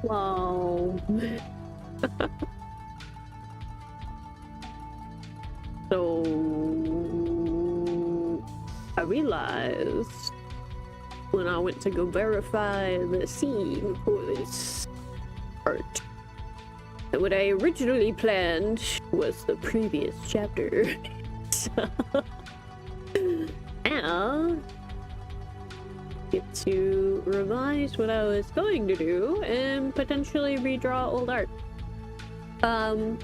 Hello. So I realized when I went to go verify the scene for this art that what I originally planned was the previous chapter. So now get to revise what I was going to do and potentially redraw old art. Trying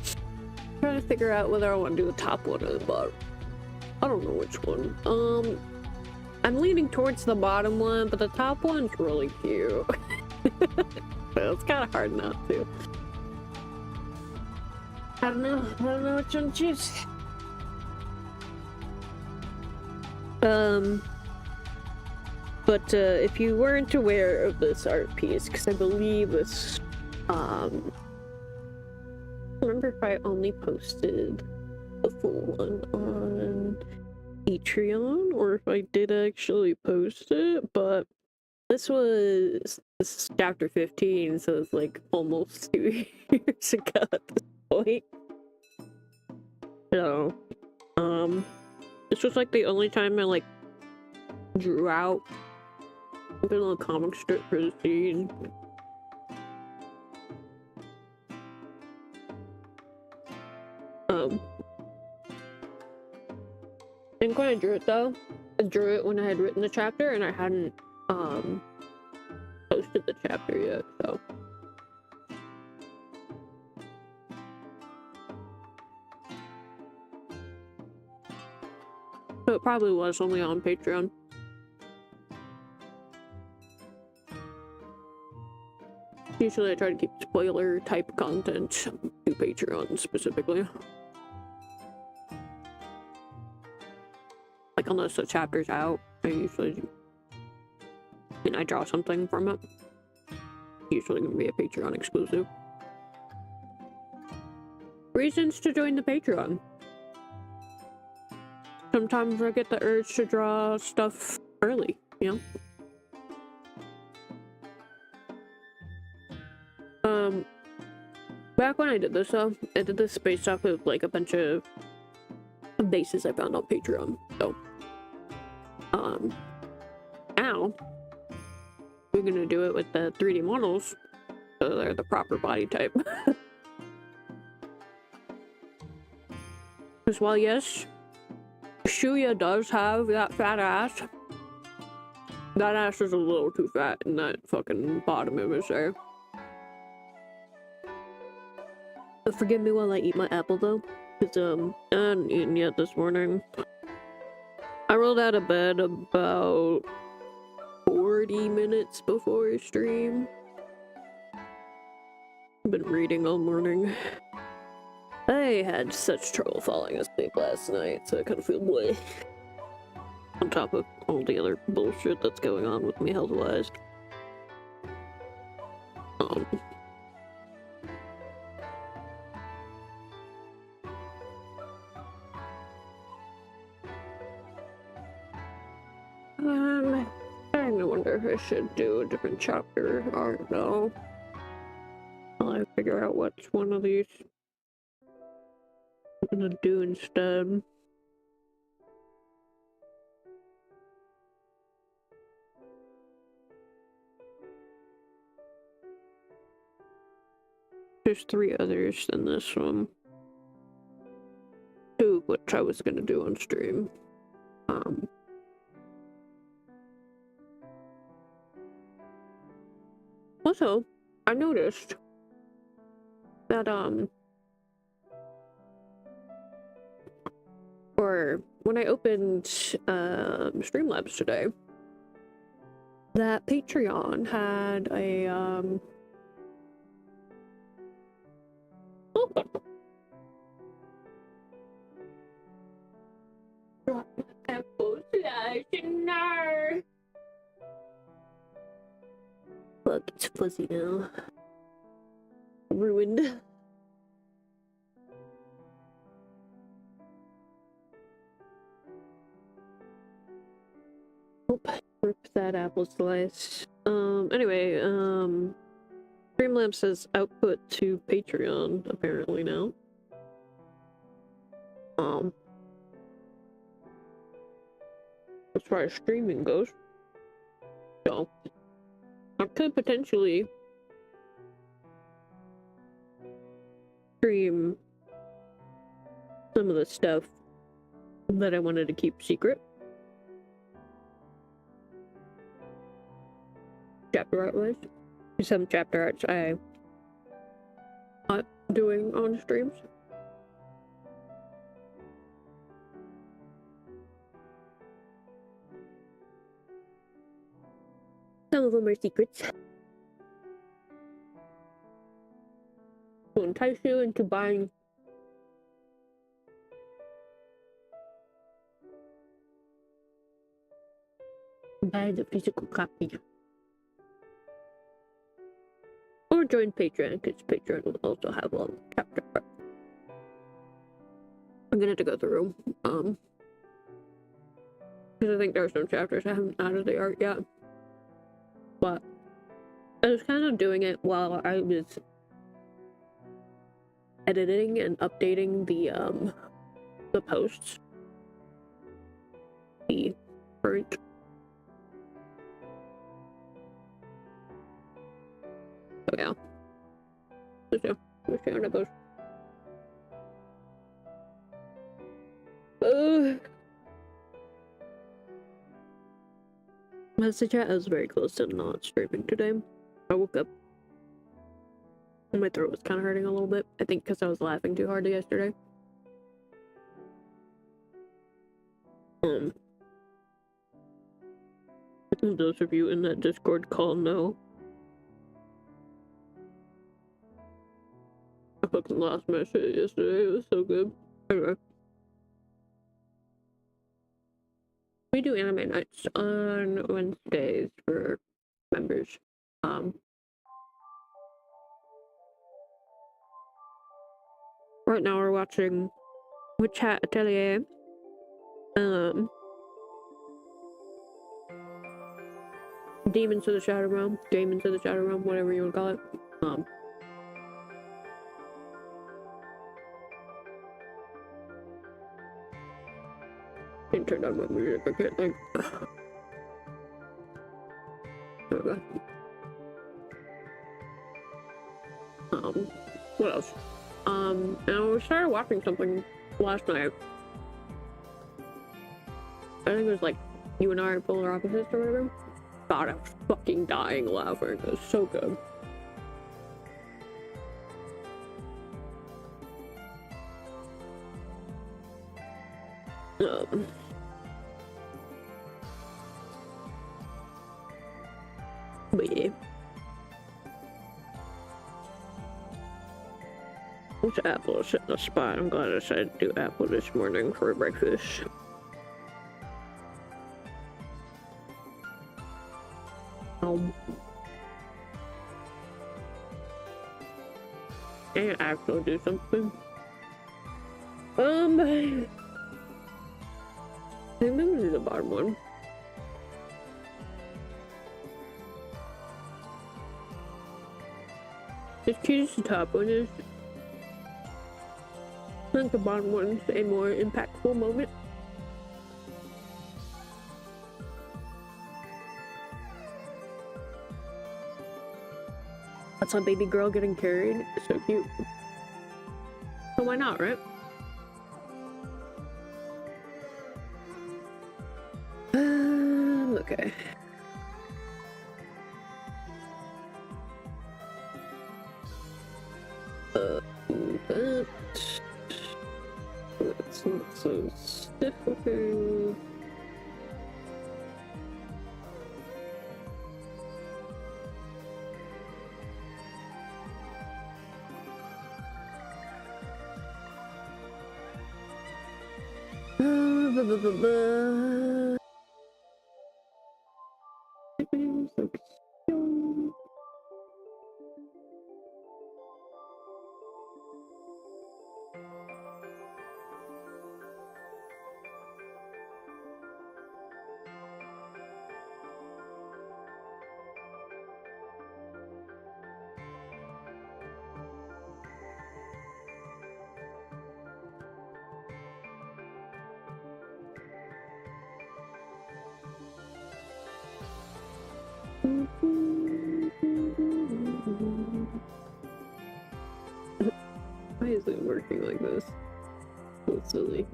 to figure out whether I want to do the top one or the bottom. I don't know which one. I'm leaning towards the bottom one, but the top one's really cute. So it's kind of hard not to. I don't know which one to choose. But if you weren't aware of this art piece, because I believe this, I remember if I only posted the full one on Patreon, or if I did actually post it, but this is chapter 15, so it's like almost 2 years ago at this point. So, this was like the only time I like drew out a little comic strip for the scene. I think when I drew it though, I drew it when I had written the chapter and I hadn't posted the chapter yet, so. So it probably was only on Patreon. Usually I try to keep spoiler type content to Patreon specifically. Like unless the chapter's out, I usually do. And I draw something from it. Usually gonna be a Patreon exclusive. Reasons to join the Patreon. Sometimes I get the urge to draw stuff early, you know? Back when I did this though, I did this based off of like a bunch of bases I found on Patreon. So, now we're gonna do it with the 3D models, so they're the proper body type. Because while yes, Shuya does have that fat ass, that ass is a little too fat in that fucking bottom image there. But forgive me while I eat my apple though, because I hadn't eaten yet this morning. I rolled out of bed about 40 minutes before stream. I've been reading all morning. I had such trouble falling asleep last night, so I kind of feel bleh. On top of all the other bullshit that's going on with me health-wise. I'm starting to wonder if I should do a different chapter art now. While I figure out which one of these I'm gonna do instead. There's 3 others than this one. 2 which I was gonna do on stream. Also, I noticed that or when I opened Streamlabs today, that Patreon had a Look, it's fuzzy now. Ruined. Rip that apple slice. Anyway, Streamlabs says output to Patreon apparently now. As far as streaming goes. So I could potentially stream some of the stuff that I wanted to keep secret. Chapter art wise. Some chapter arts I'm not doing on streams. Some of them are secrets. To entice you into buying the physical copy. Or join Patreon, because Patreon will also have all the chapter art. I'm gonna have to go through, because I think there are some chapters I haven't added the art yet. But I was kind of doing it while I was editing and updating the posts. The current. Oh yeah. Let's see how that goes. Message chat, I was very close to not streaming today. I woke up and my throat was kind of hurting a little bit. I think because I was laughing too hard yesterday. Those of you in that Discord call know. I fucking lost my shit yesterday. It was so good. Anyway. We do anime nights on Wednesdays for members. Right now we're watching Witch Hat Atelier. Demons of the Shadow Realm, whatever you want to call it. Can't turn down my music, I can't think. Okay. What else? And we started watching something last night. I think it was like You and I Are Polar Opposites or whatever. God, I was fucking dying laughing. It was so good. But yeah. What's apple is sitting in the spot? I'm glad I decided to do apple this morning for breakfast. And actually do something. I think I'm gonna do the bottom one. As cute as the top one is, I think the bottom one's a more impactful moment. That's a baby girl getting carried. It's so cute. So why not, right? Okay. That's not so stiff. Okay. Why is it working like this? So silly.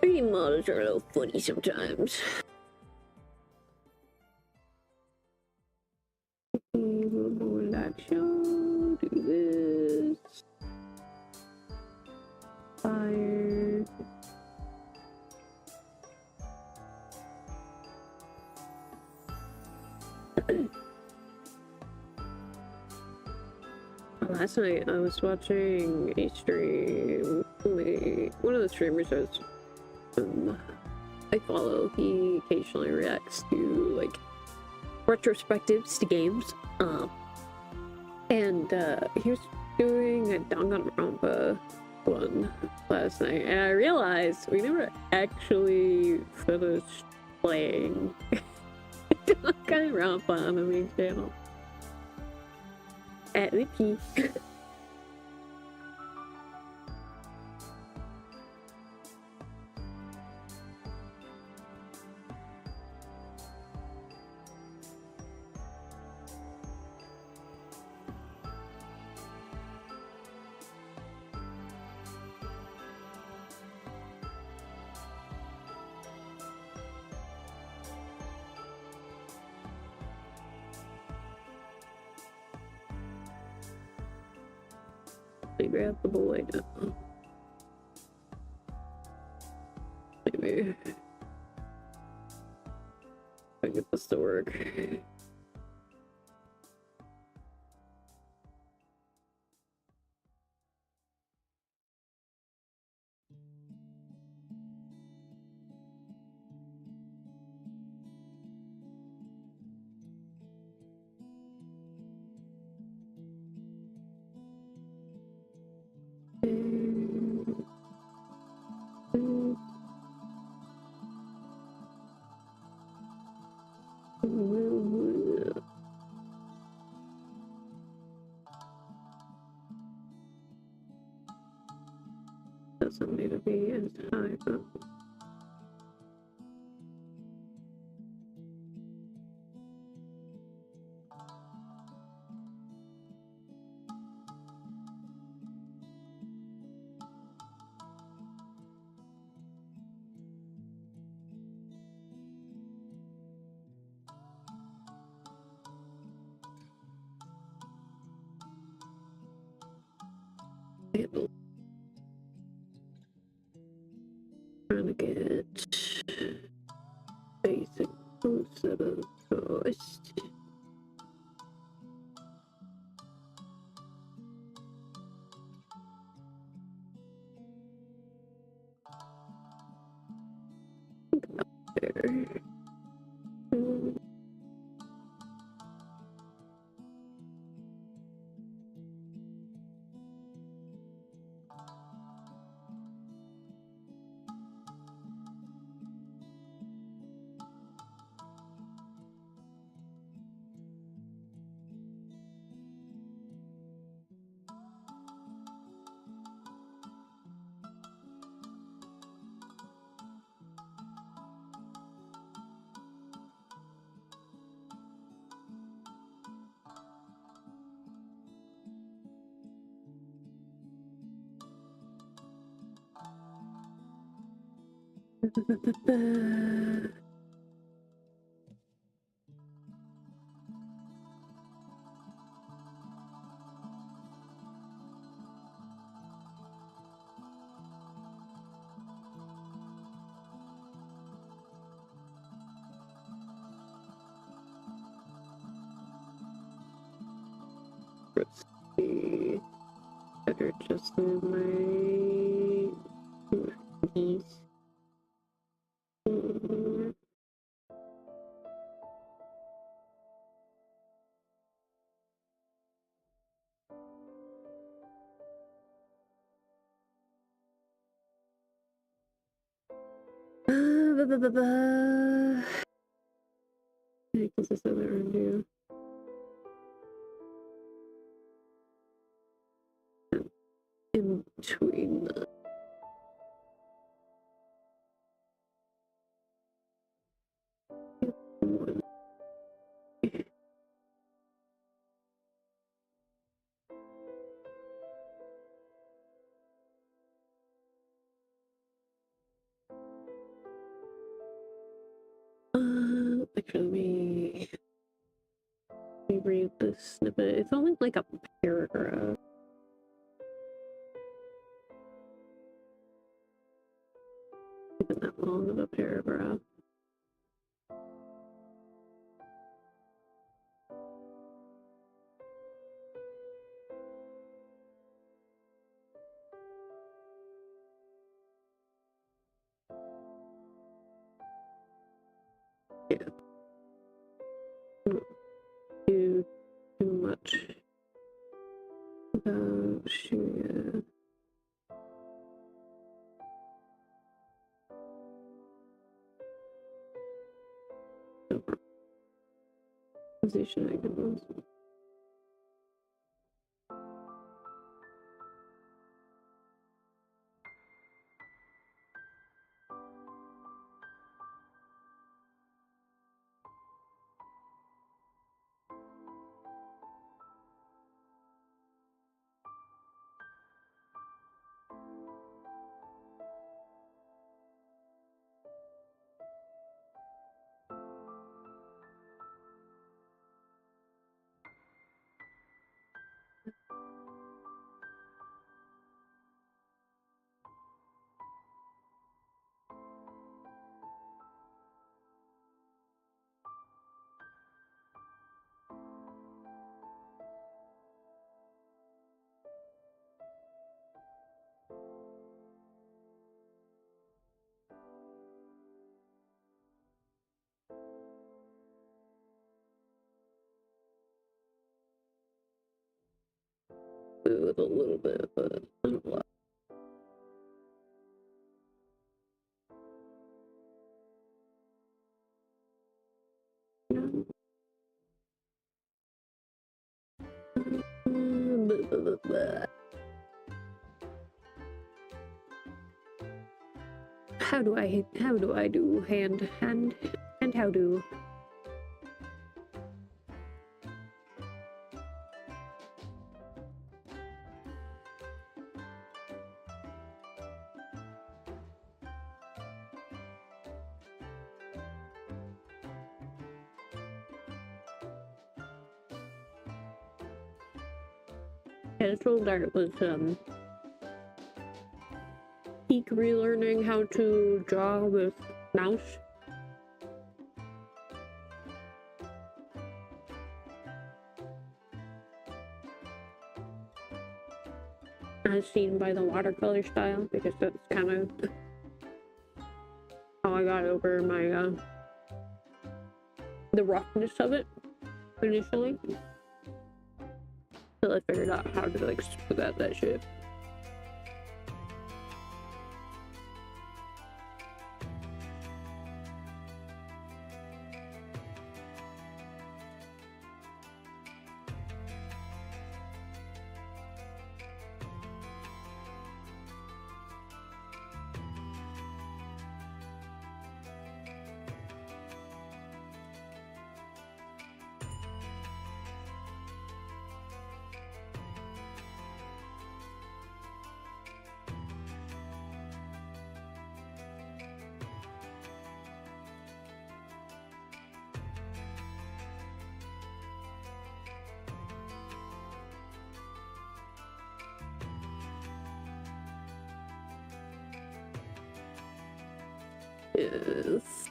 3D models are a little funny sometimes. A little more action. Do this. Fire. Last night I was watching a stream. One of the streamers I follow, he occasionally reacts to like retrospectives to games. And he was doing a Danganronpa one last night, and I realized we never actually finished playing Danganronpa on the main channel. At Wiki. Grab the boy now. Maybe I get this to work. Doesn't need to be as high up. Trying to get basic set of first. There. Let's see. Better just in my keys. What does this other one do? In between the one. Actually, let me read this snippet. It's only like a paragraph. Isn't that long of a paragraph? Yeah. Too much about Shia. Position items. With a little bit, but not a lot. How do I do hand how do? Pencil Dart was peak relearning how to draw with mouse. As seen by the watercolor style, because that's kind of how I got over my the roughness of it initially. Until I figured out how to like smooth out that shit. Yes.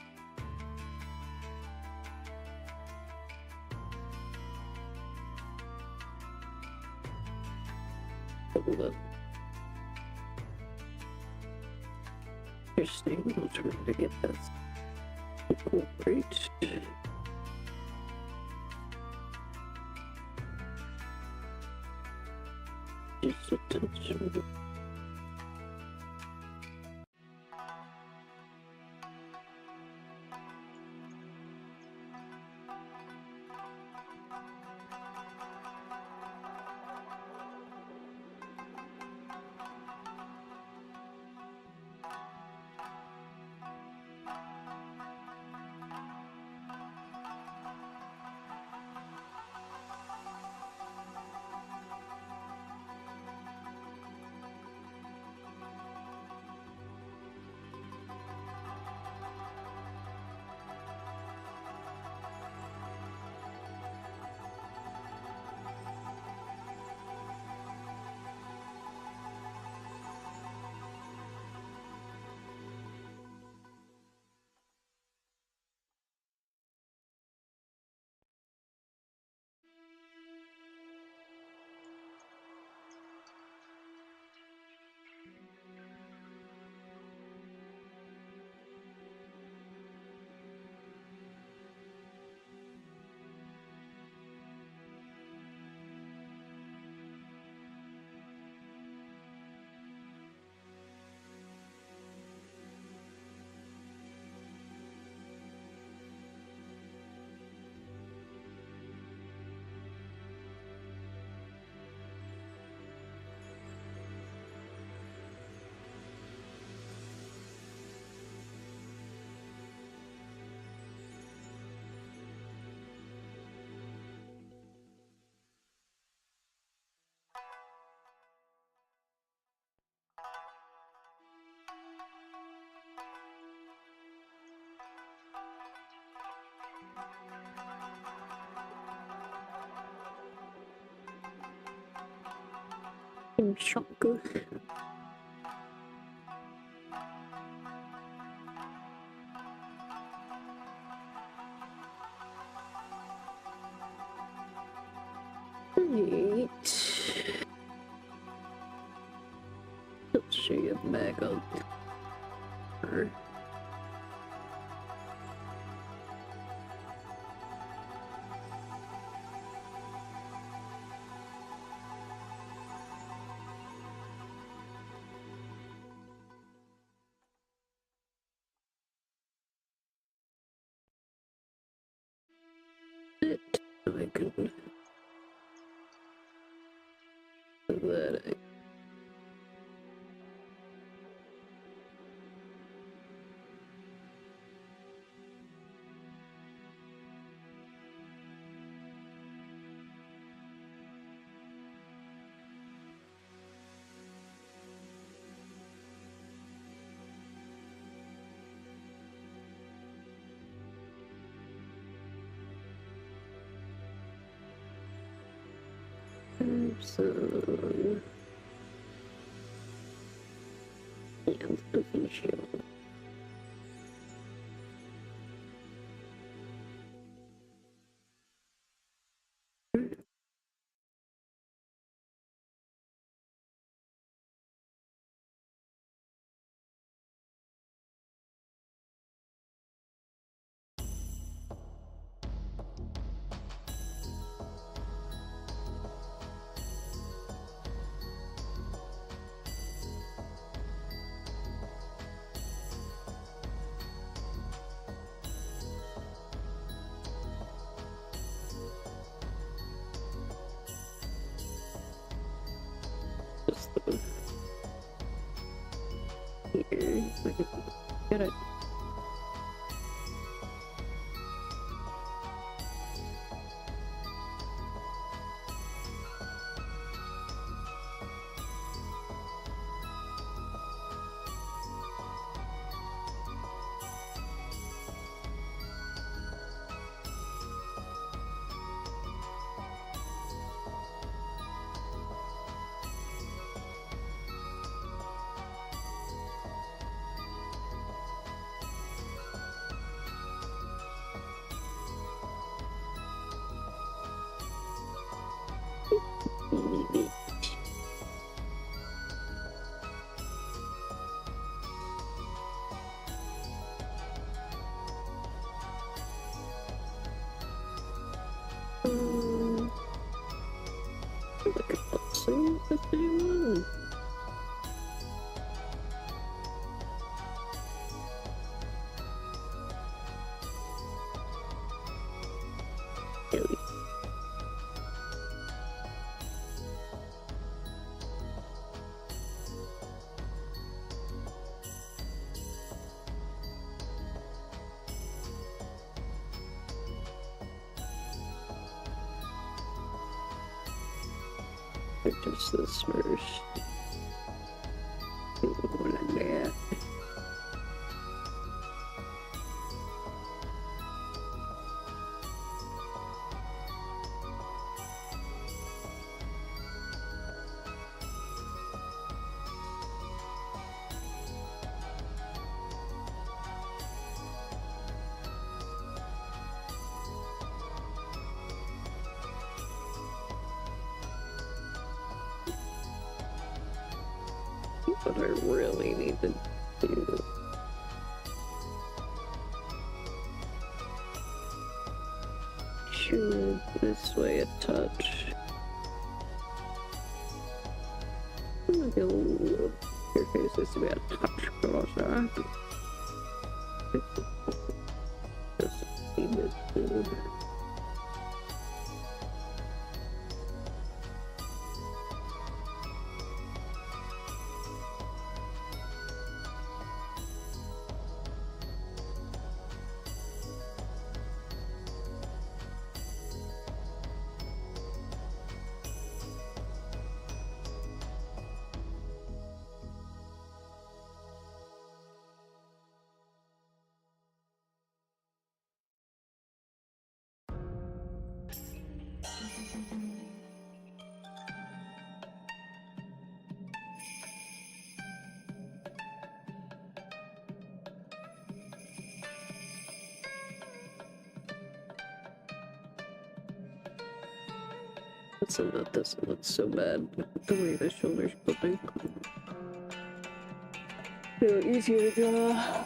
Interesting. I'll try to get this incorporate. Just a touch of it. I'm shocked. Right. Let's show you back up. I can do that. So, yeah, this doesn't show. Just the here. I can get it. Look at let's see the same one. Really? Just this first. What I got. What I really need to do. Shoot this way a touch. Maybe a little. Your face is to be a touch closer. Just leave it. That's not this one. That's so bad. The way my shoulder's flipping. So easier to draw.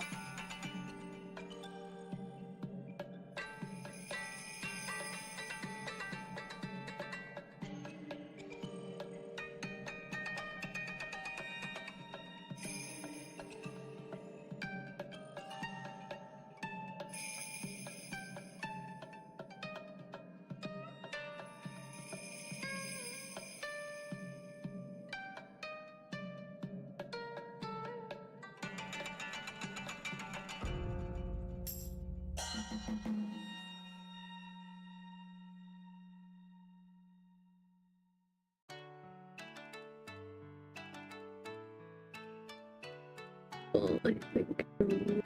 Well, I think a little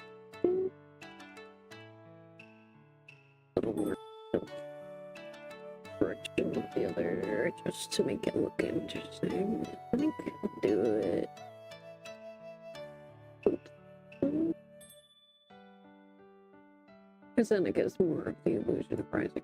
more correction of the other just to make it look interesting. I think I'll do it. Because then it gives more of the illusion of rising.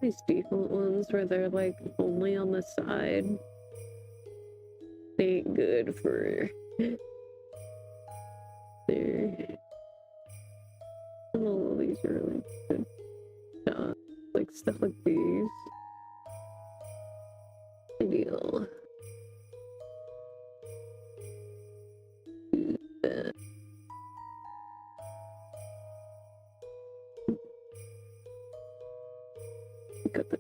These default ones where they're like only on the side, they ain't good for their. All of these are really good shots, like stuff like these. Ideal. Got that.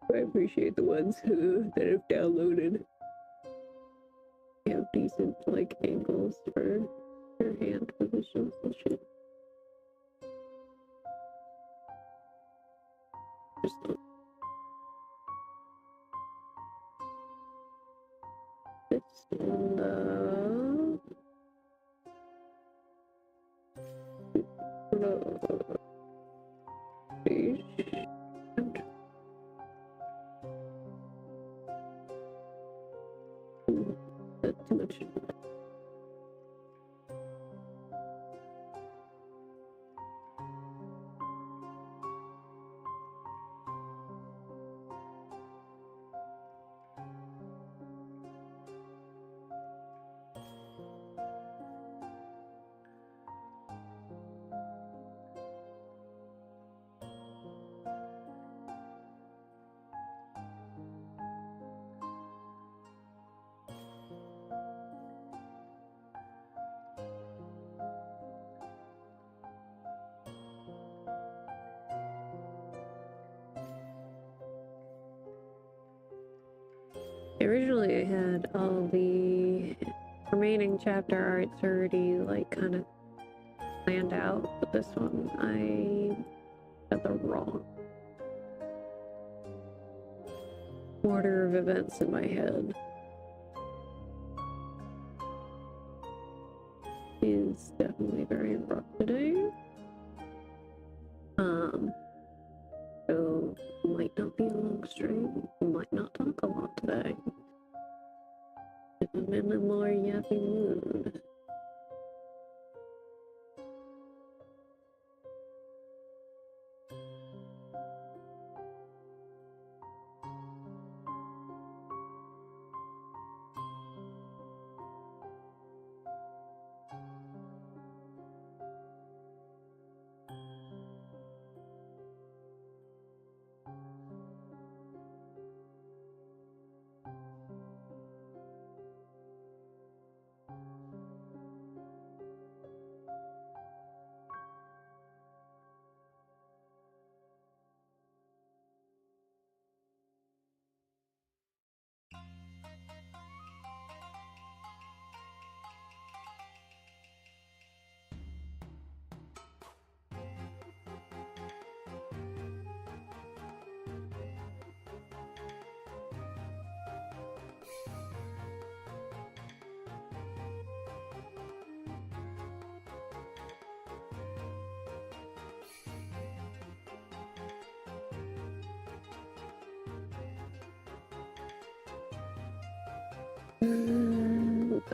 I appreciate the ones that have downloaded. They have decent like angles for your hand positions and shit. Just don't. This and page. That's too much. Originally I had all the remaining chapter arts already like kind of planned out, but this one I had the wrong order of events in my head. Is definitely very abrupt today. So might not be a long stream, might not talk a lot today. I'm in a more yappy mood.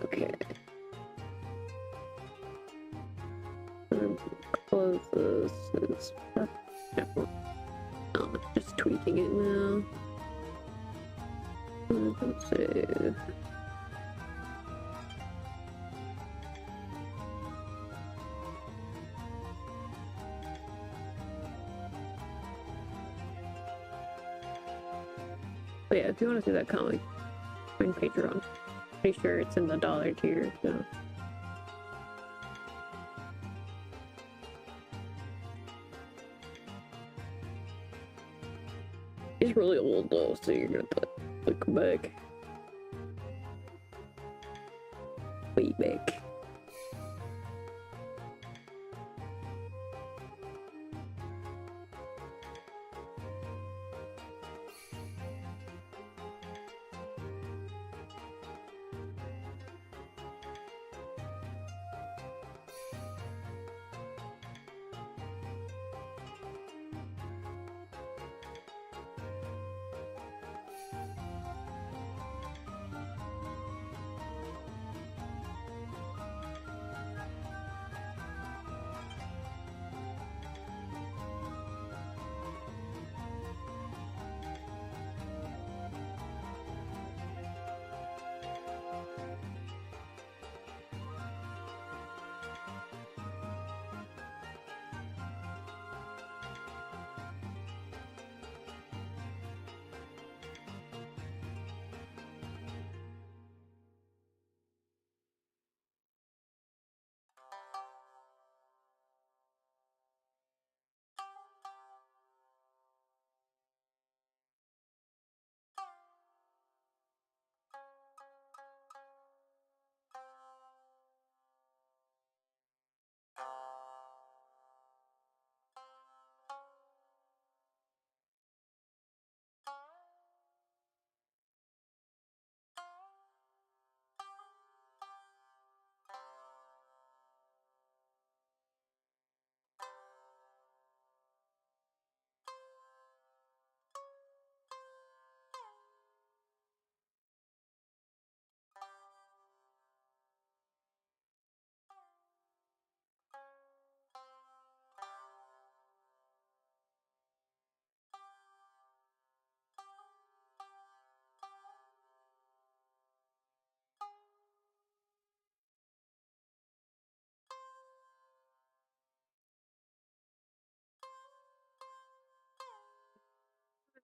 Okay. Close this. It's no, I'm just tweaking it now. Let's save. But yeah, if you want to see that comic, join Patreon. Pretty sure it's in the $1 tier, so. He's really old though, so you're gonna have to come back. Way back.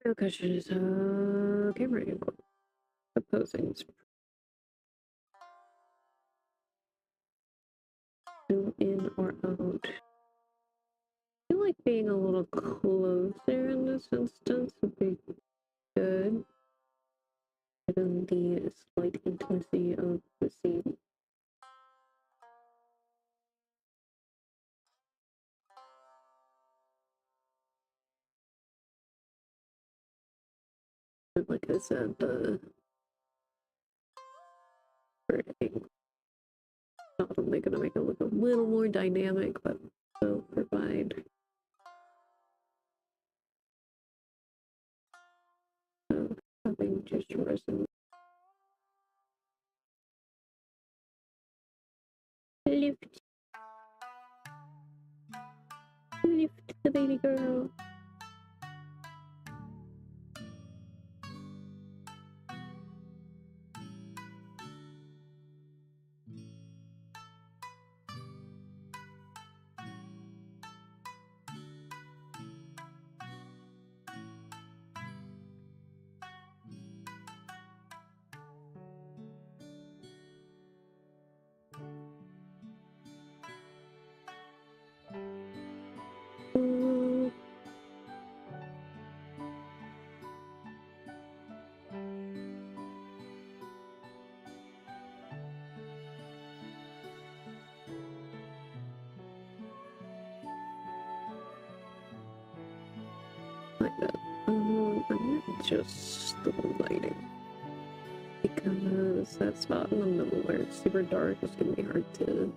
Real question is, camera angle. Opposing. Zoom in or out. I feel like being a little closer in this instance would be good. And the slight intimacy of the scene. And like I said, the thing not only gonna make it look a little more dynamic, but will provide something just resonate. Lift the baby girl. Like that. I'm not just the lighting, because that spot in the middle where it's super dark is gonna be hard to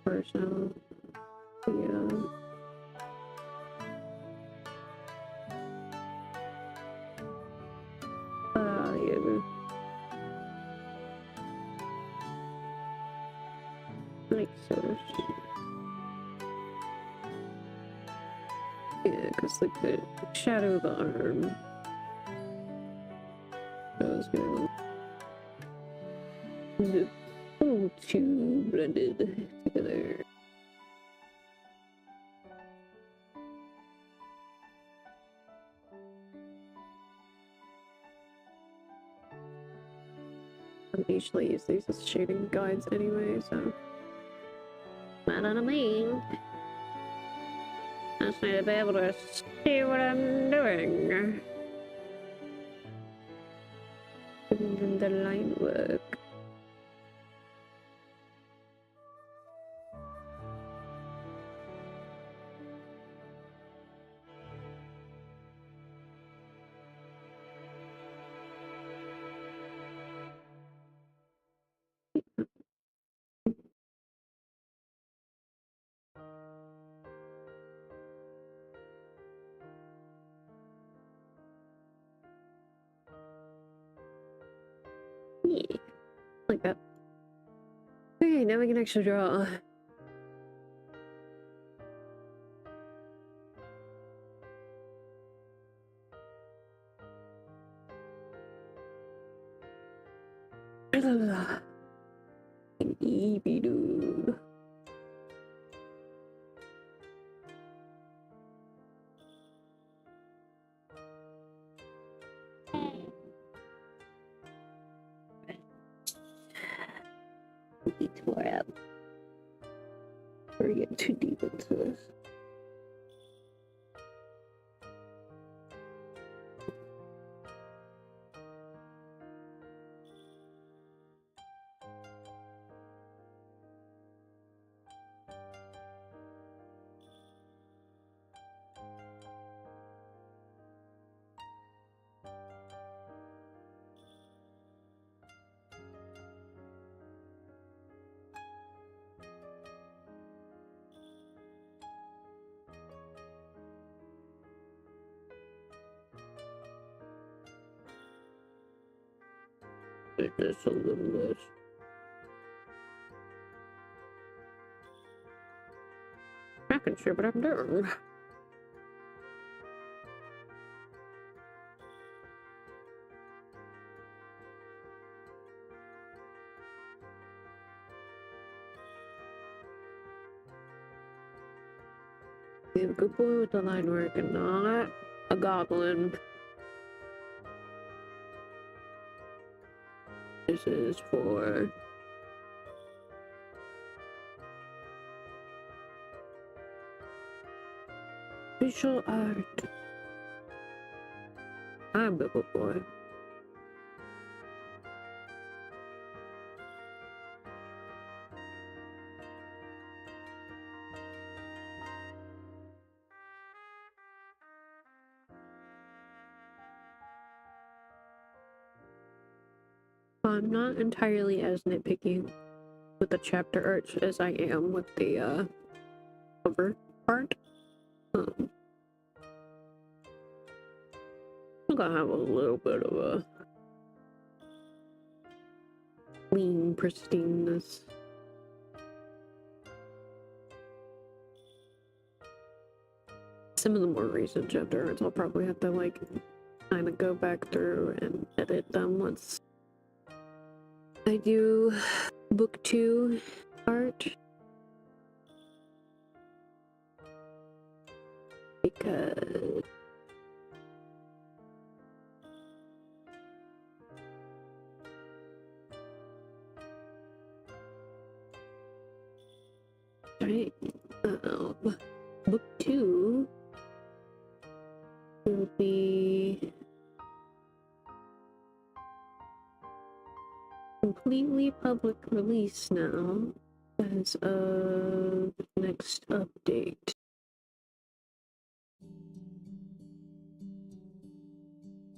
parse out. Yeah. Yeah. Light source. Yeah, because like the shadow of the arm shows you the little too blended together. I usually use these as shading guides anyway, so not what I mean. I just need to be able to see what I'm doing. And the line work. Yeah, like that. Okay, now we can actually draw. An Eevee dude. Detour out. Before we get too deep into this. Just a little less. I can see what I'm doing. We have a good boy with the line work and not a goblin. This is for visual art. I'm the good boy. I'm not entirely as nitpicky with the chapter arts as I am with the cover art. I'm gonna have a little bit of a clean pristineness. Some of the more recent chapter arts I'll probably have to like kind of go back through and edit them once I do book 2 art, because right, book 2 will be completely public release now as of next update.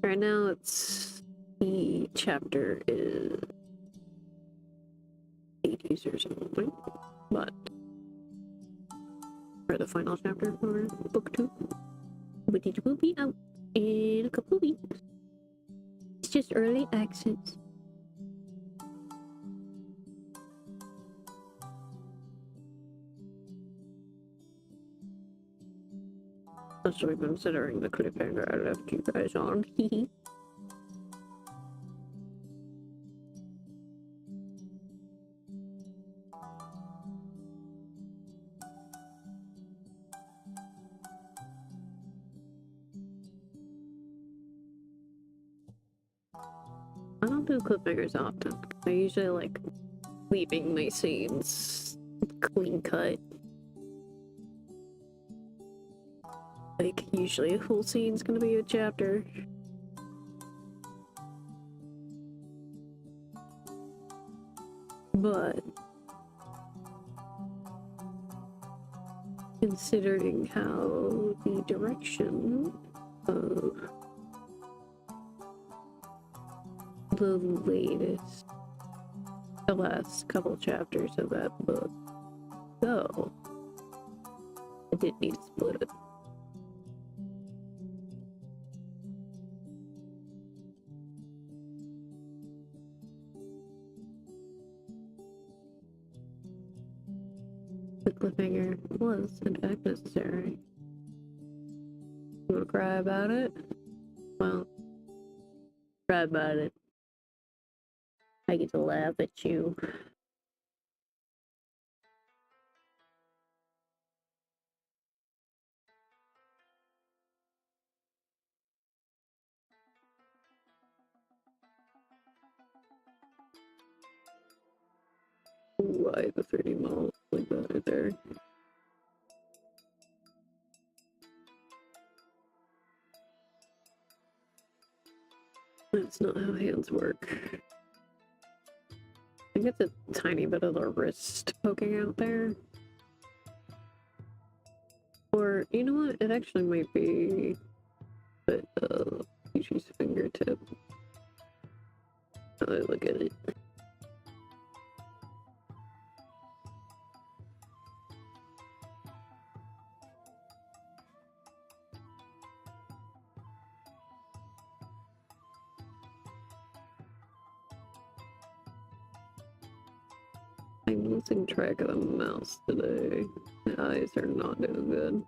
Right now it's the chapter is 80s or something, but for the final chapter for book 2, but it will be out in a couple of weeks. It's just early access. Especially considering the cliffhanger I left you guys on. I don't do cliffhangers often. I usually like leaving my scenes clean cut. Like, usually a full scene's gonna be a chapter. But considering how the direction of the last couple chapters of that book go, I did need to split it. The cliffhanger was, in fact, necessary. You wanna cry about it? Well, cry about it. I get to laugh at you. Why the 30 miles like that right there? That's not how hands work. I think it's a tiny bit of the wrist poking out there. Or, you know what? It actually might be Yuji's fingertip. Now I look at it. I'm losing track of the mouse today. My eyes are not doing good.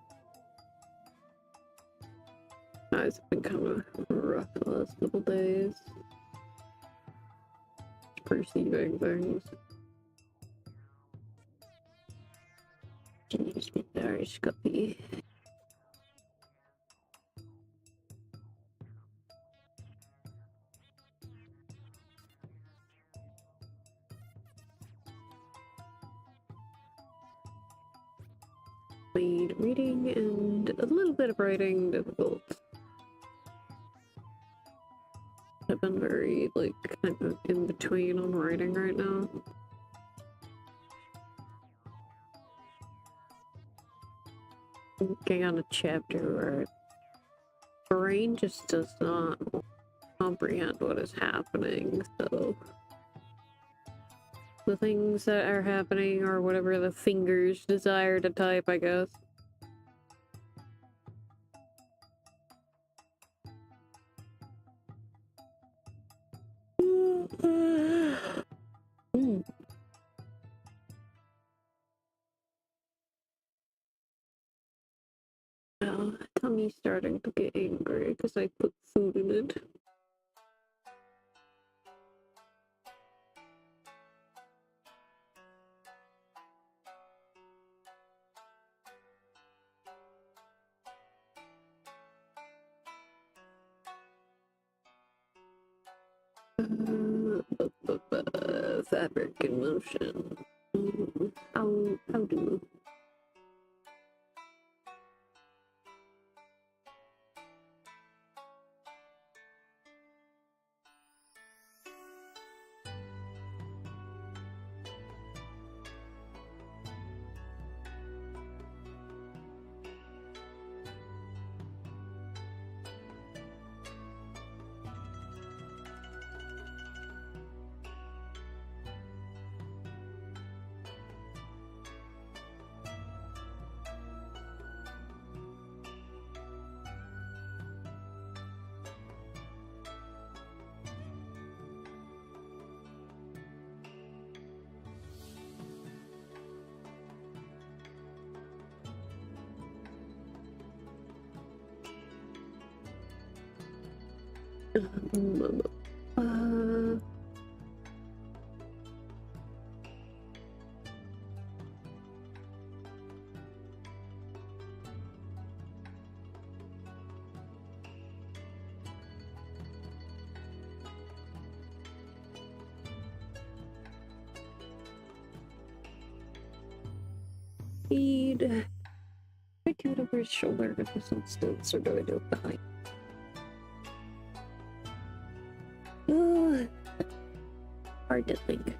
My eyes have been kind of rough the last couple days. Perceiving things. Jeez, my very scuffy. Made reading and a little bit of writing difficult. I've been very, like, kind of in between on writing right now. Looking on a chapter where brain just does not comprehend what is happening, so the things that are happening or whatever the fingers desire to type, I guess. Oh, tummy's starting to get angry because I put food in it. Fabric in motion. How do? Feed. I do it over his shoulder if it's not stilts, or do I do it behind? Hard to think.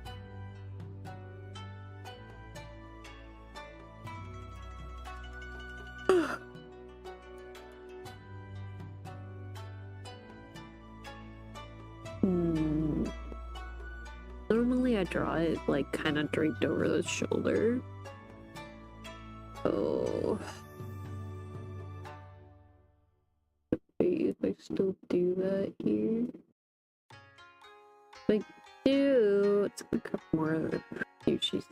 Normally I draw it like kind of draped over the shoulder. Oh. If I still do that here. If I do, it's gonna come more of the she's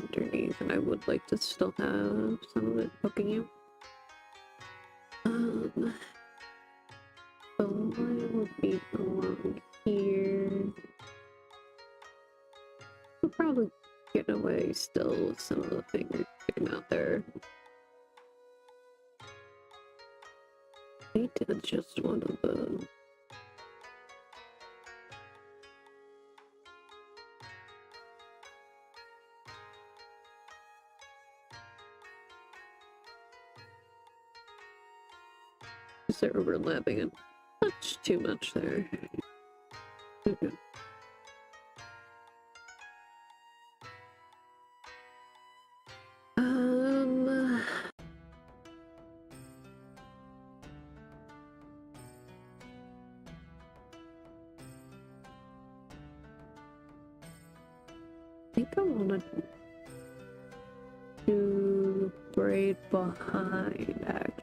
underneath, and I would like to still have some of it poking out. The line would be along here. We'll probably get away still with some of the fingers sticking out there. I did just one of the... They're overlapping and much too much there. Okay. I think I want to do braid behind, actually.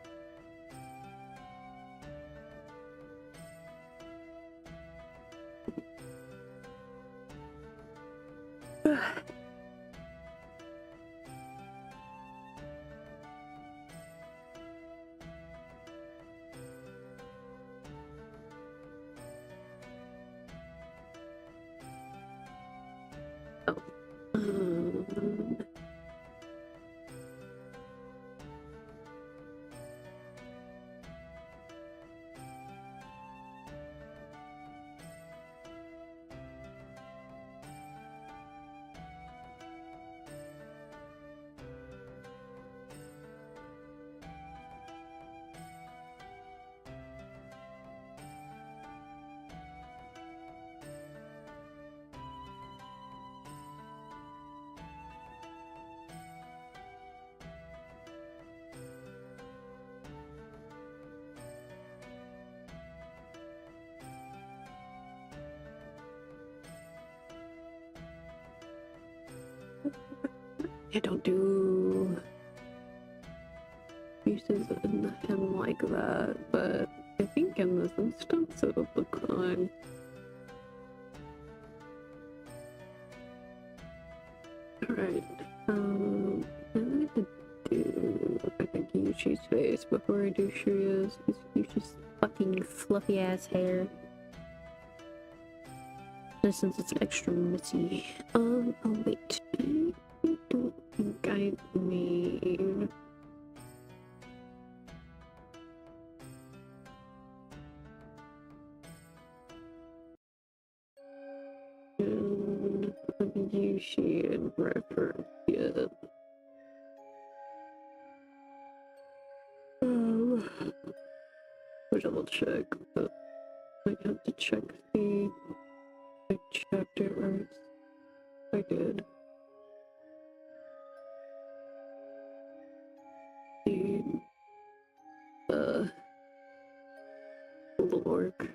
I don't do pieces in him like that, but I think in this instance it would look fine. Alright, I'm going to do, I think, Yushi's face before I do Shriya's. Yushi's fucking fluffy ass hair. Since it's extra messy. Oh wait. I don't think I made... Yushi and reference yet. I'll double check, but I have to check the chapter arts. I did. The little orc.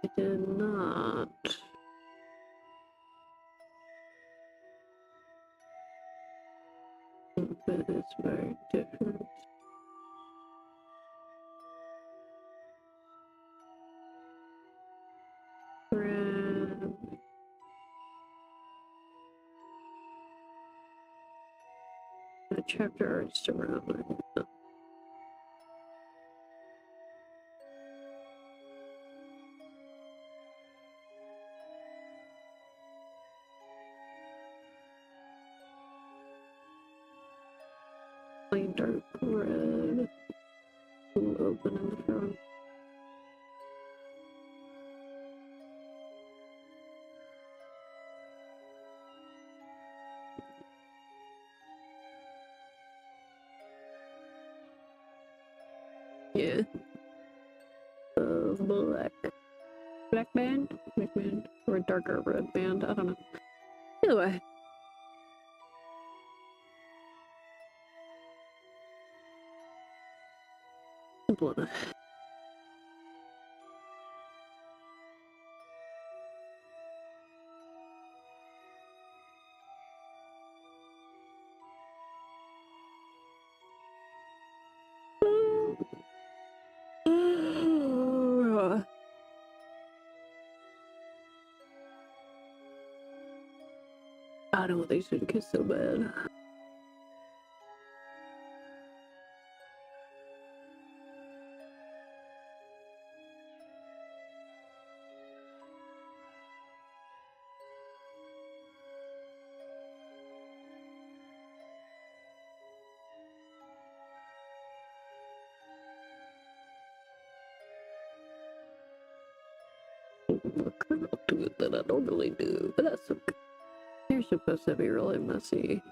I did not. But it's very different. Grab the chapter arts around it. Plain dark red. Ooh, open in the front. Yeah. Black band? Black band. Or a darker red band. I don't know. Either way. Simple enough. I don't want these to kiss so bad. Look, I don't do it that I normally do, but that's okay. You're supposed to be really messy.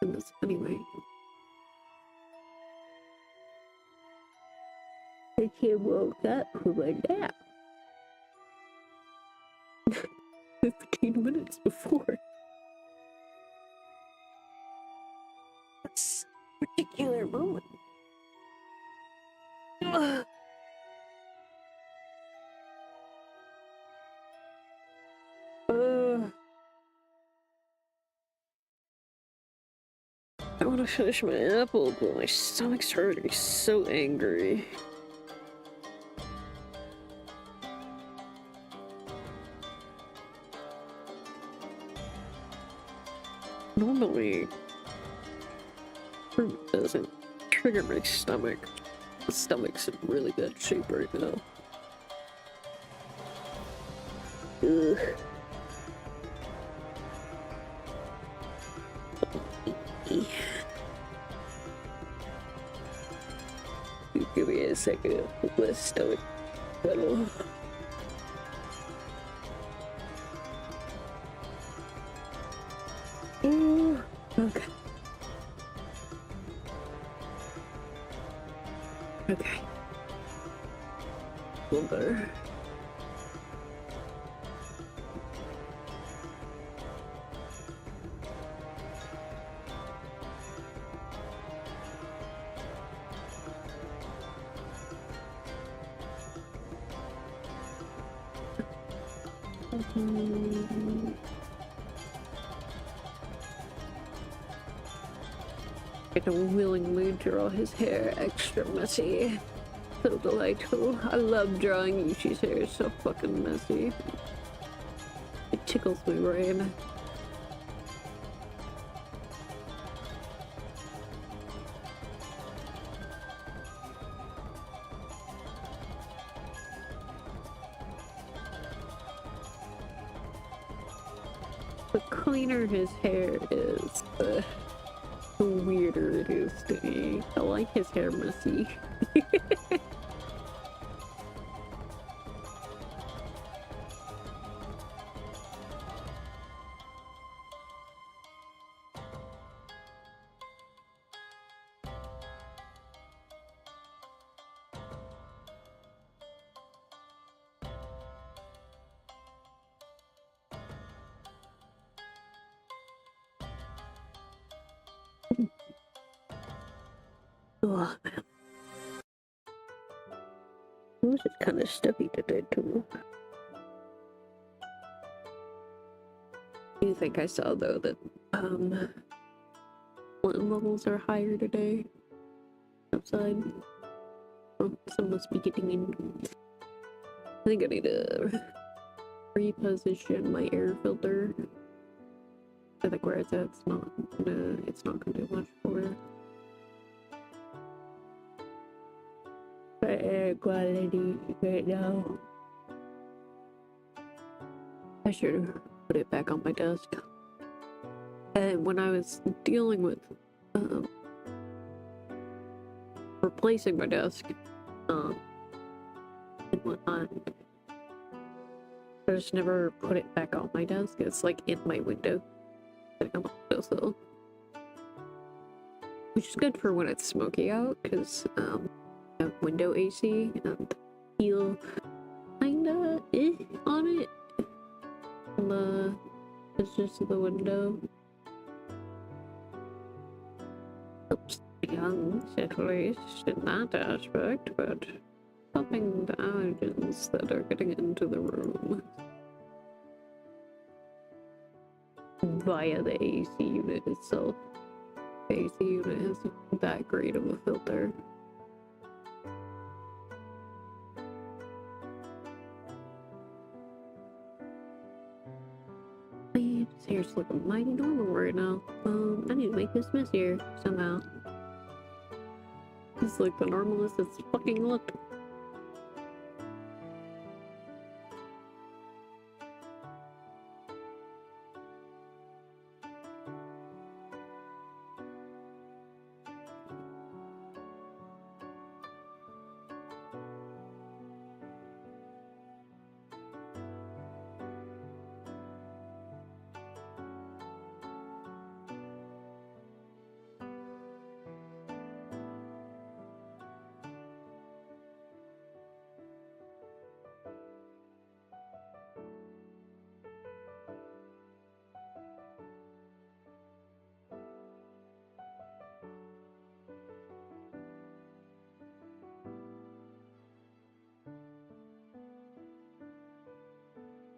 In this anyway. I can't woke up from a nap. 15 minutes before. That's a particular moment. I want to finish my apple, but my stomach's hurting. I'm so angry. Normally, fruit doesn't trigger my stomach. The stomach's in really bad shape right now. Ugh. Give me a second. My stomach settle. Okay. Okay. A little better. I don't willingly draw his hair extra messy. So delightful. I love drawing Yushi's hair. It's so fucking messy. It tickles my brain. The cleaner his hair is, the weirder it is to me. I like his hair messy. Oh man. This is kind of stuffy today too. You think I saw though that flint levels are higher today outside? Oh, sun must be getting in. I think I need to reposition my air filter. I think where it's at, it's not gonna do much for air quality right now. I should have put it back on my desk. And when I was dealing with replacing my desk and whatnot, I just never put it back on my desk. It's like in my window, sitting on the windowsill, which is good for when it's smoky out, because I have window AC and feel kinda on it. It's just the window. Oops, young, at least in that aspect, but stopping the allergens that are getting into the room via the AC unit itself. The AC unit has that great of a filter. His hair's looking mighty normal right now. I need to make this messier somehow. It's like the normalest it's fucking looked.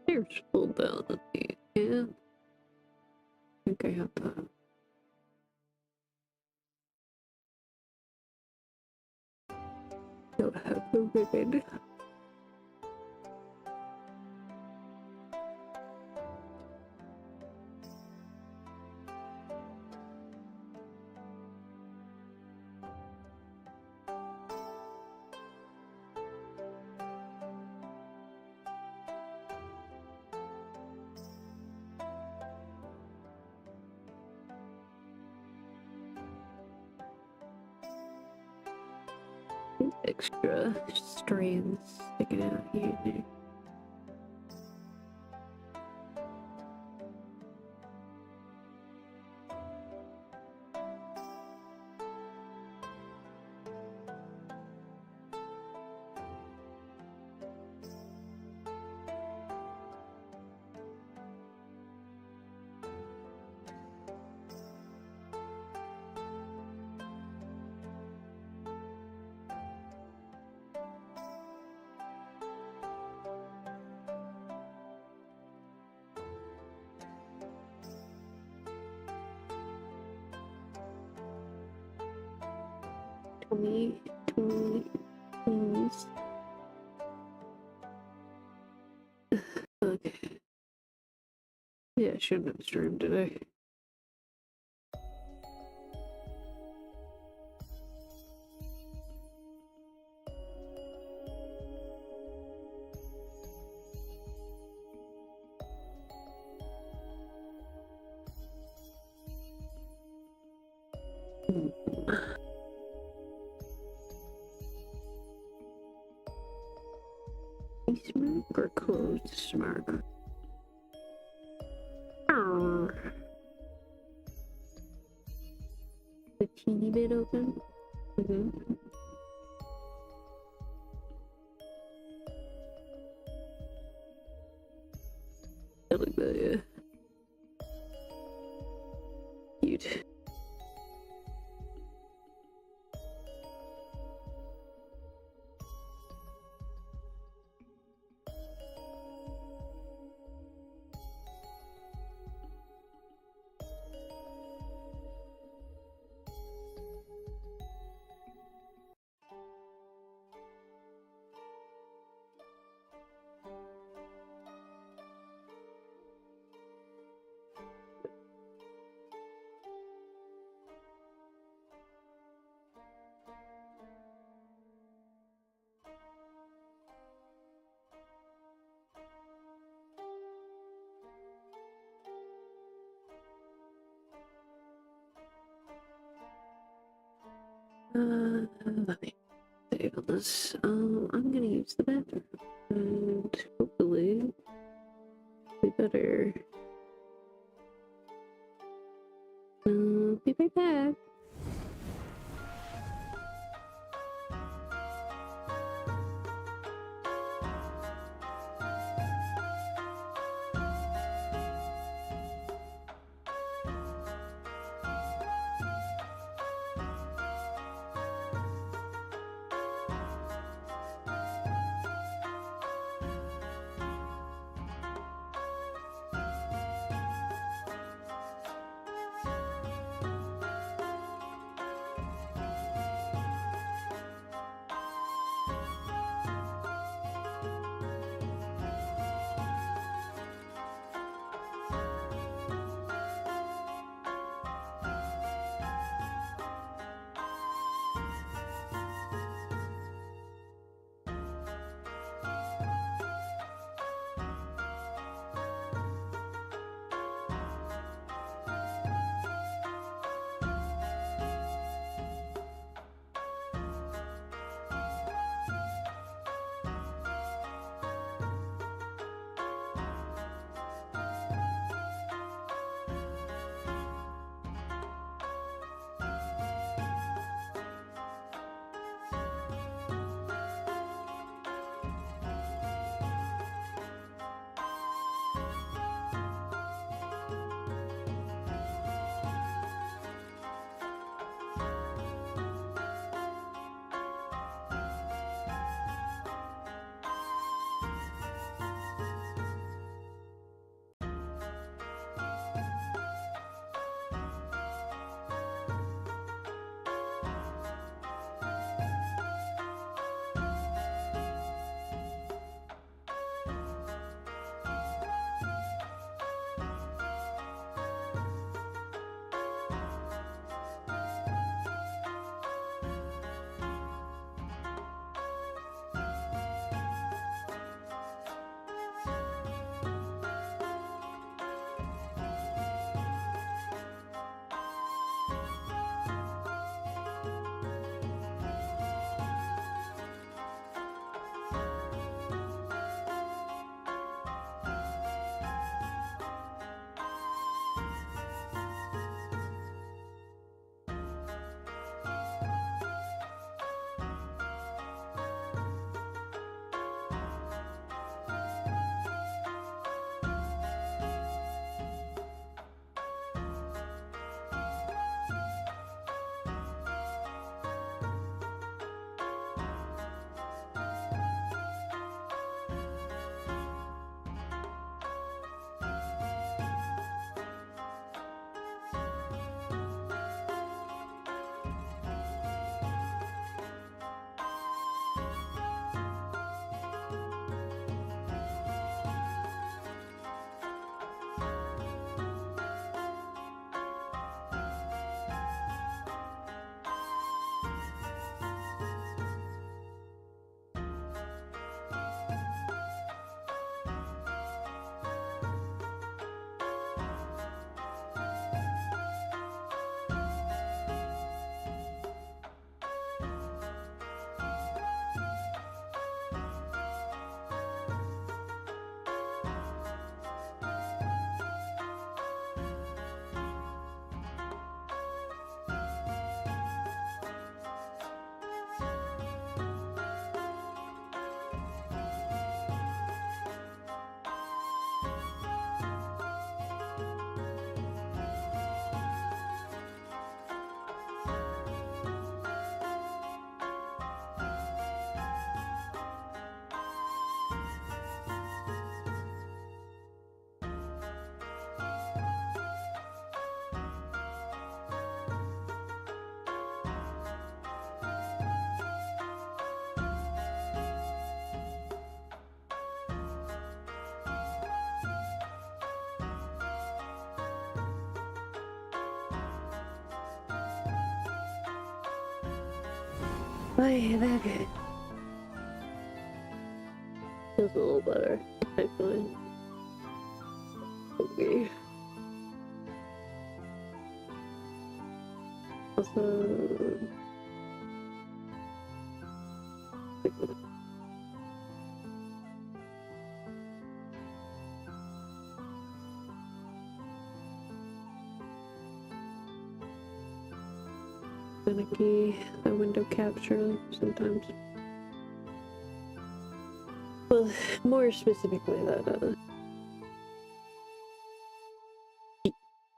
Hair's pulled down. Yeah. I think I have that. Don't have the ribbon. Extra strands sticking out here and there. 20, please. Okay. Yeah, I shouldn't have streamed today. Smirk or closed smirk? A teeny bit open. I like that, yeah. Cute. Let me save on this. I'm gonna use the bathroom. And hopefully we better be right back. Ay, that feels a little better, actually. Okay. Also, finicky, the window capture sometimes. Well, more specifically that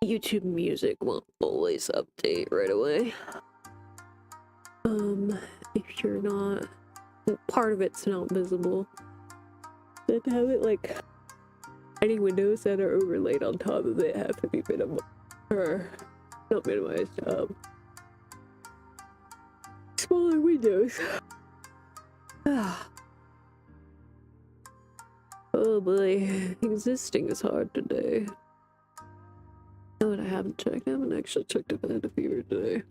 YouTube music won't always update right away. If you're not, part of it's not visible, then have it like any windows that are overlaid on top of it have to be or not minimized. Smaller windows. Oh boy, existing is hard today. No, what I haven't checked. I haven't actually checked if I had a fever today.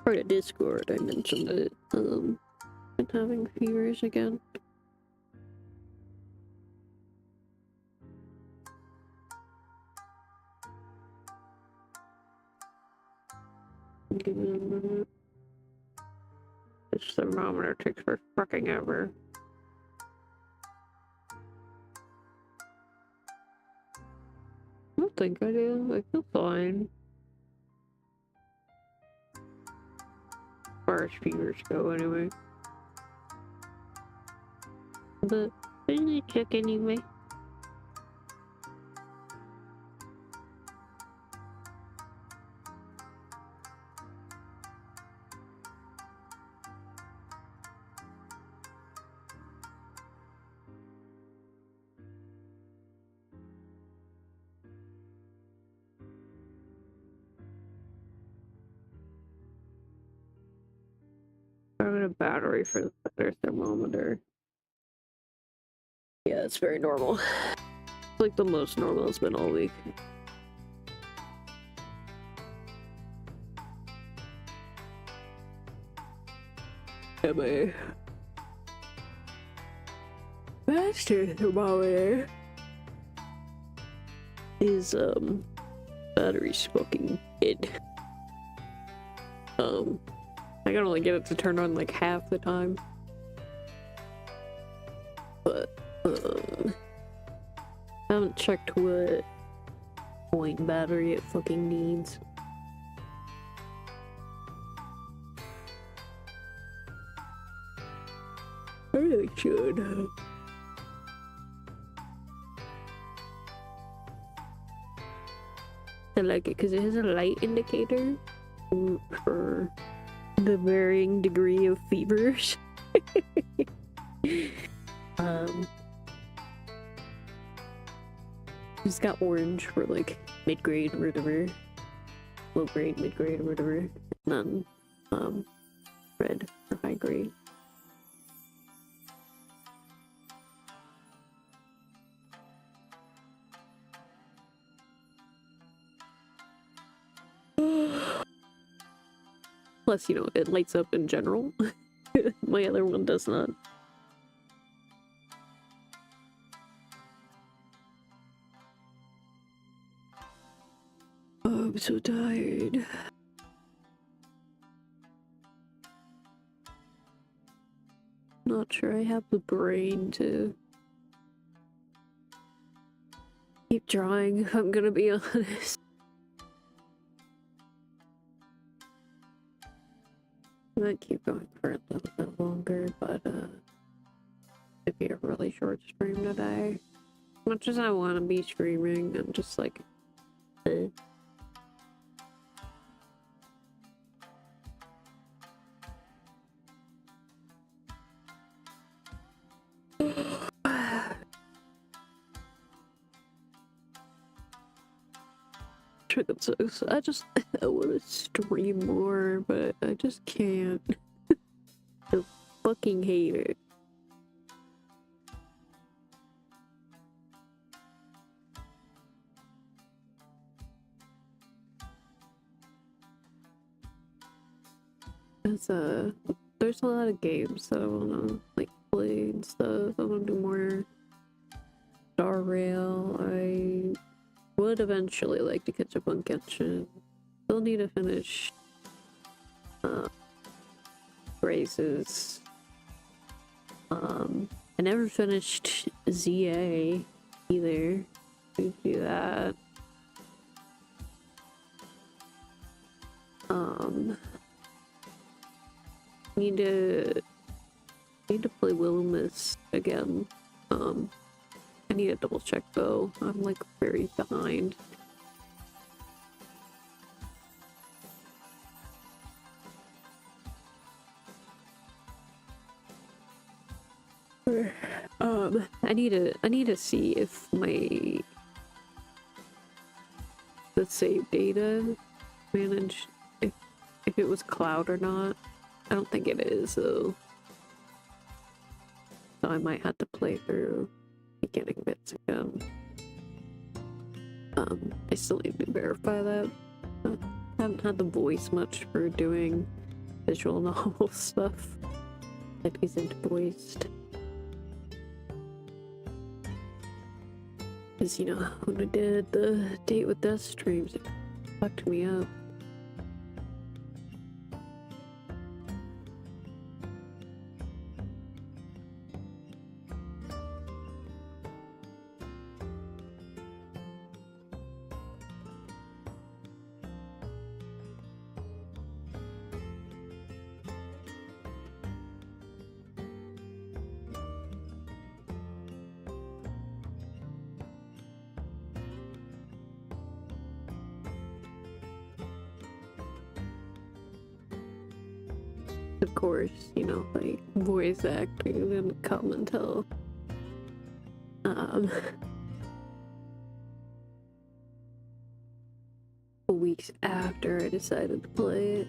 Part of Discord, I mentioned it. Been having fevers again. Give it a minute. This thermometer takes for fucking ever. I don't think I do. I feel fine. As far as fevers go, anyway. But I didn't check anyway. I got a battery for the other thermometer. Yeah, it's very normal. It's like the most normal it's been all week. Yeah, my master thermometer is battery's fucking dead. I can only get it to turn on like half the time. But I haven't checked what point battery it fucking needs. I really should. I like it because it has a light indicator for the varying degree of fevers. It's got orange for like mid-grade or whatever, low grade, mid-grade or whatever, and then red for high grade. Plus, you know, it lights up in general. My other one does not. Oh, I'm so tired. Not sure I have the brain to keep drawing, if I'm gonna be honest. I might keep going for a little bit longer, but it'd be a really short stream today. As much as I want to be streaming, I'm just like, eh. I want to stream more, but I just can't. I fucking hate it. there's a lot of games that I wanna like play and stuff. I wanna do more Star Rail. I would eventually like to catch up on Genshin. Still need to finish Races. I never finished ZA either. We do that. Need to play Wilhelmus again. I need to double check though. I'm like very behind. I need to see if the save data managed, if it was cloud or not. I don't think it is, so I might have to play through beginning bits again. I still need to verify that. I haven't had the voice much for doing visual novel stuff that isn't voiced. Because, you know, when I did the Date with Death streams, it fucked me up. Of course, you know, like voice acting didn't come until weeks after I decided to play it.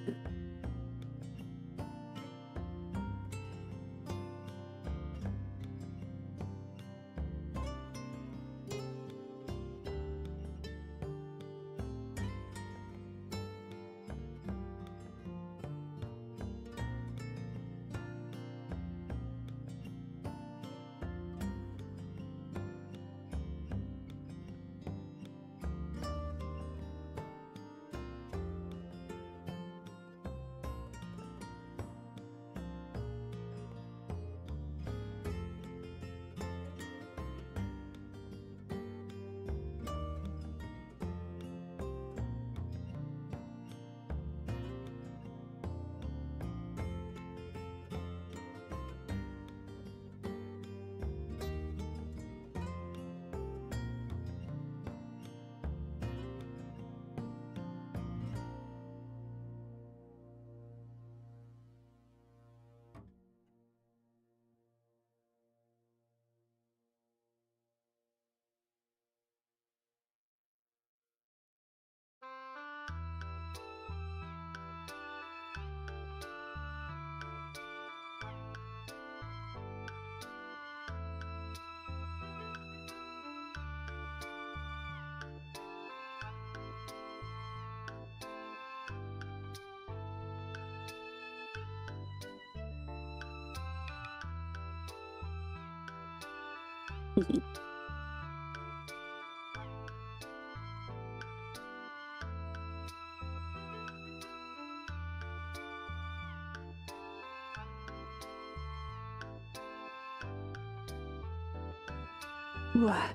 What?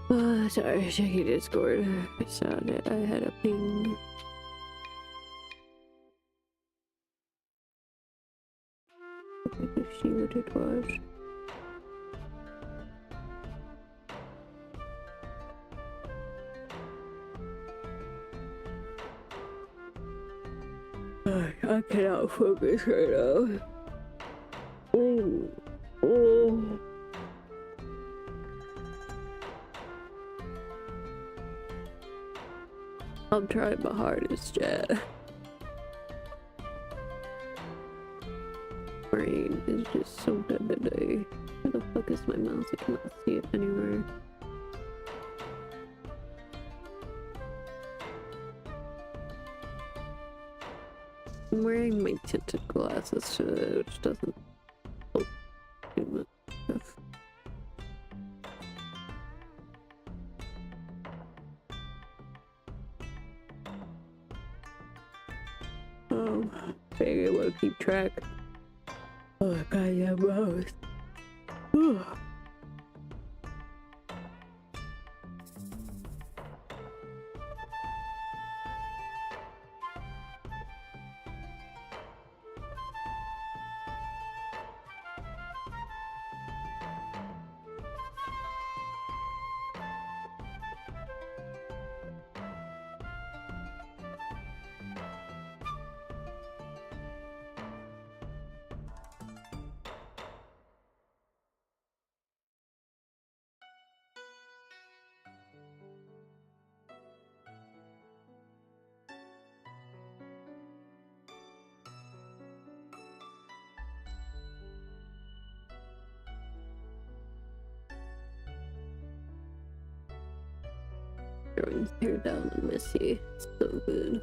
Sorry, checking Discord. I saw that I had a ping. Let's see what it was. I cannot focus right now. I'm trying my hardest, chat. Brain is just so dead today. Where the fuck is my mouse? I cannot see it anywhere. I'm wearing my tinted glasses today, which doesn't help too much. Oh, dang, I want to keep track. Oh, goddamn mouse. Throwing his hair down and messy. So good.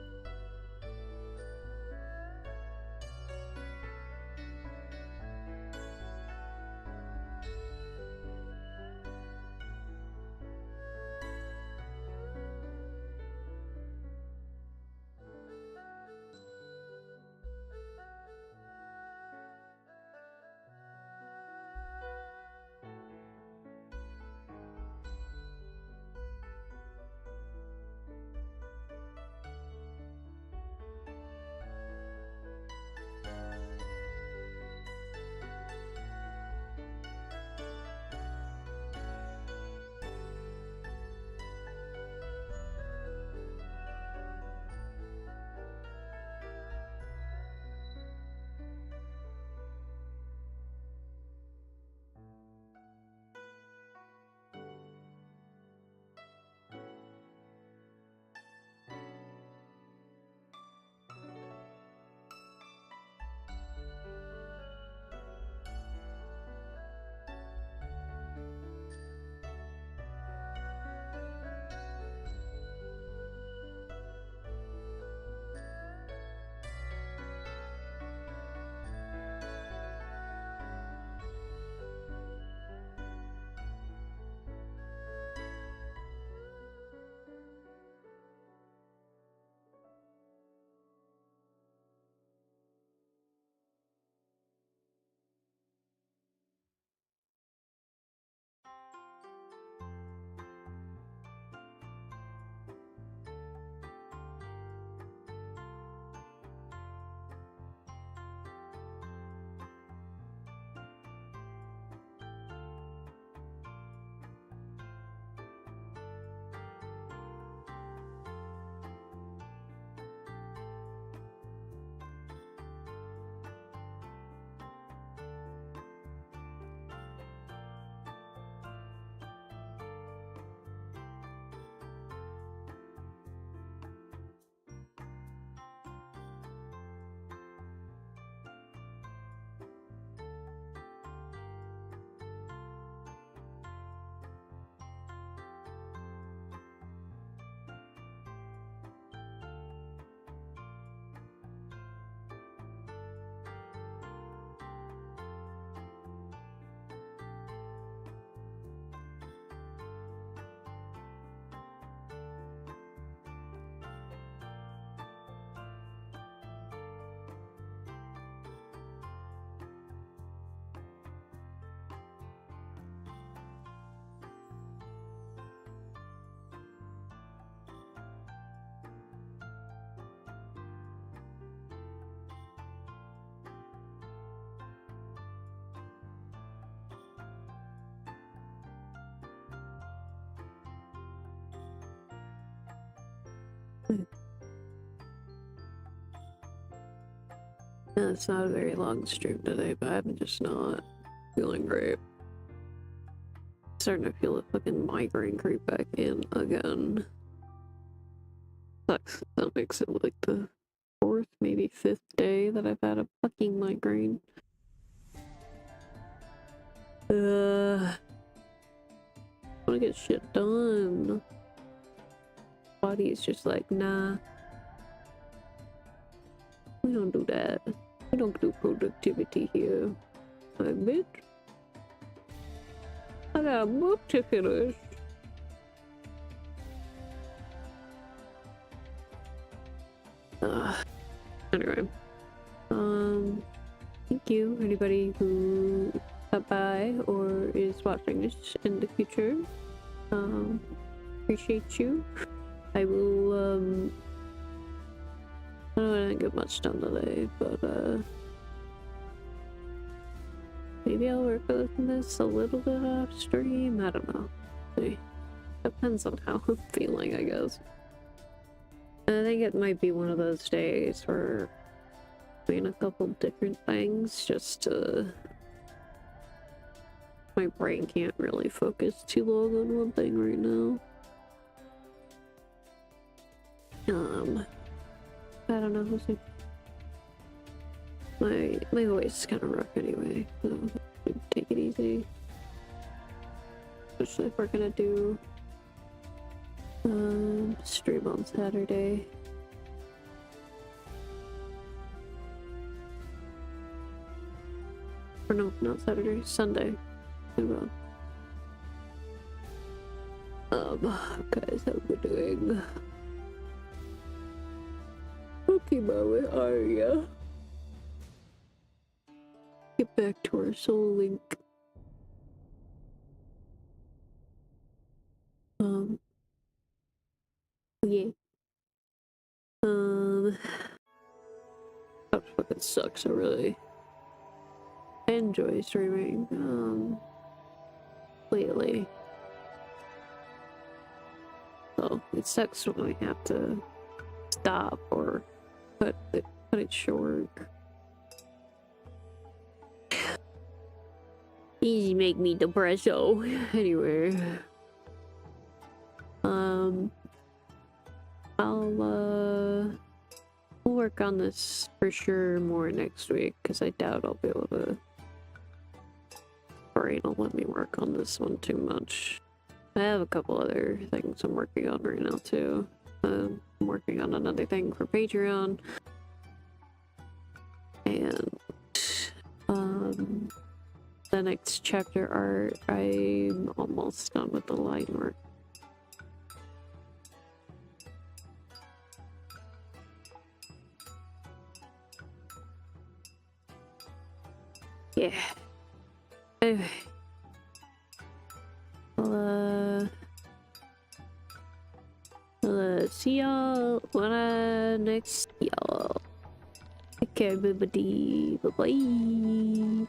Yeah, it's not a very long stream today, but I'm just not feeling great. Starting to feel a fucking migraine creep back in again. Sucks. That makes it like the 4th, maybe 5th day that I've had a fucking migraine. I wanna get shit done. Body is just like, nah. We don't do that. We don't do productivity here. I bitch. I got a book to finish. Anyway. Thank you, anybody who stopped by or is watching this in the future. Appreciate you. I will, I know I didn't get much done today, but, maybe I'll work on this a little bit off stream. I don't know. See. Depends on how I'm feeling, I guess. And I think it might be one of those days where doing a couple different things just to... My brain can't really focus too long on one thing right now. I don't know. We'll see. My voice is kind of rough anyway, so take it easy. Especially if we're gonna do stream on Saturday. Or no, not Saturday, Sunday. Guys, how we doing? Okay, Mama, are ya? Get back to our soul link. Yeah. That fucking sucks, I enjoy streaming, lately. So, it sucks when we have to stop or cut it short. Easy make me depresso. Anyway. I'll work on this for sure more next week, because I doubt I'll be able to... Brain will let me work on this one too much. I have a couple other things I'm working on right now too. I'm working on another thing for Patreon. And the next chapter art, I'm almost done with the line work. Yeah. Anyway. See y'all when I next see y'all. Take care, everybody. Bye bye.